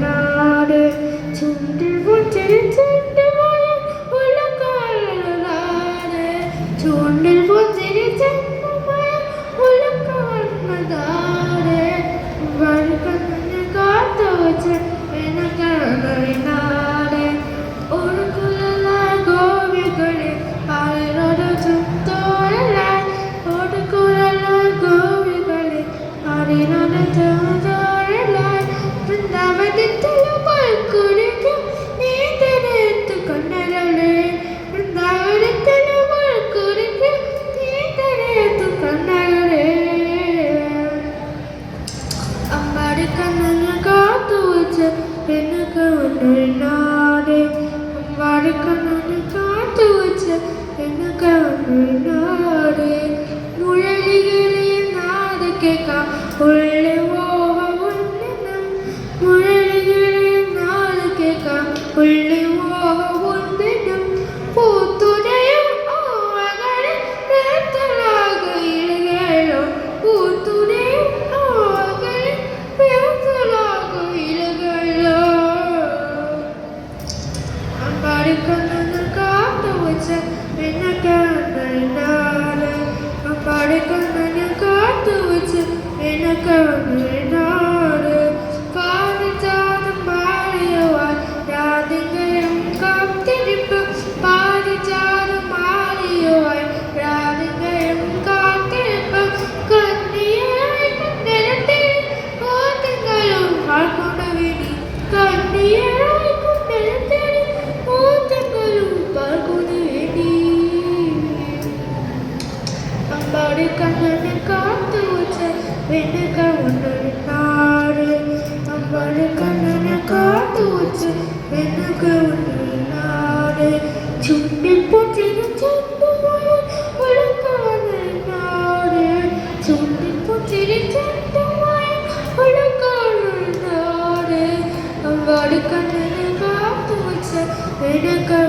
നാട് ചുണ്ടിൽ പൊഞ്ചിരി ചെണ്ടുമായ ഉലക്കാലനാട് ചുണ്ടിൽ പൊഞ്ചിരി ചെണ്ടുമായ ഉലക്കാലനാട് വഴുക്കണ്ണന് കാത്തു വെച്ച് നാട് ഒരു കുലലായ ഗോപികളെ അവരോട് ചുത്തോരലായി ഒരു കുലലായ ഗോപികളെ അവരോട് ചുത്തോരലായി വൃന്ദാവനത്തിലെ മഴക്കുരയ്ക്കും നീ തരത്ത് കണ്ണരളെ വൃന്ദാവനത്തിലെ മഴക്കുരയ്ക്കും നീ തരത്ത് കണ്ണരളെ അമ്പാടി കണ്ണന് കാത്തു വെച്ച് എനിക്ക് ഒരു നാട് അമ്പാടി കണ്ണന് കാത്തു വെച്ച് എനിക്ക് ഒരു നാട് മുരളികളെ നാട് കേൾക്കാം ഉള്ളി മോഹമുണ്ടെന്നും മുരളികളെ നാട് കേൾക്കാം ഉള്ളി മോഹമുണ്ടെന്നും പൂത്തുരയും ഓവകളെ വേത്തലാകയിലോ പൂത്തുരയും ഓവകളെ വേത്തലാകയിലോ അമ്പാടിക്കണ്ണന് കാത്തു വെച്ച് എനിക്ക് ഒരു നാട് അമ്പാടിക്കണ്ണന് കാത്തു വെച്ച് എനിക്ക് ഒരു നാട് പാരിജാതം മാറിയുവാൻ രാധികയും കാത്തിരിപ്പ് പാരിജാതം മാറിയുവാൻ രാധികയും കാത്തിരിപ്പ് കണ്ണിയായി കൊണ്ടിരട്ടെ ഓത്തിങ്ങളും പാൽക്കൊണ്ടവിനി കണ്ണിയായി കൊണ്ടിരട്ടെ ഓത്തിങ്ങളും പാൽക്കൊണ്ടവിനി അമ്പാടി കണ്ണന് കാത്തു വെച്ച് എനിക്ക് ഒരു നാട് അമ്പാടി കണ്ണന് കാത്തു വെച്ച് എനിക്ക് ഒരു നാട് ചുണ്ടിൽ പൊച്ചിരി ചെണ്ടുമായ ഉലക്കാലനാട് ചുണ്ടിൽ പൊച്ചിരി ചെണ്ടുമായ ഉലക്കാലനാട് അമ്പാടി കണ്ണന് കാത്തു വെച്ച് എനിക്ക്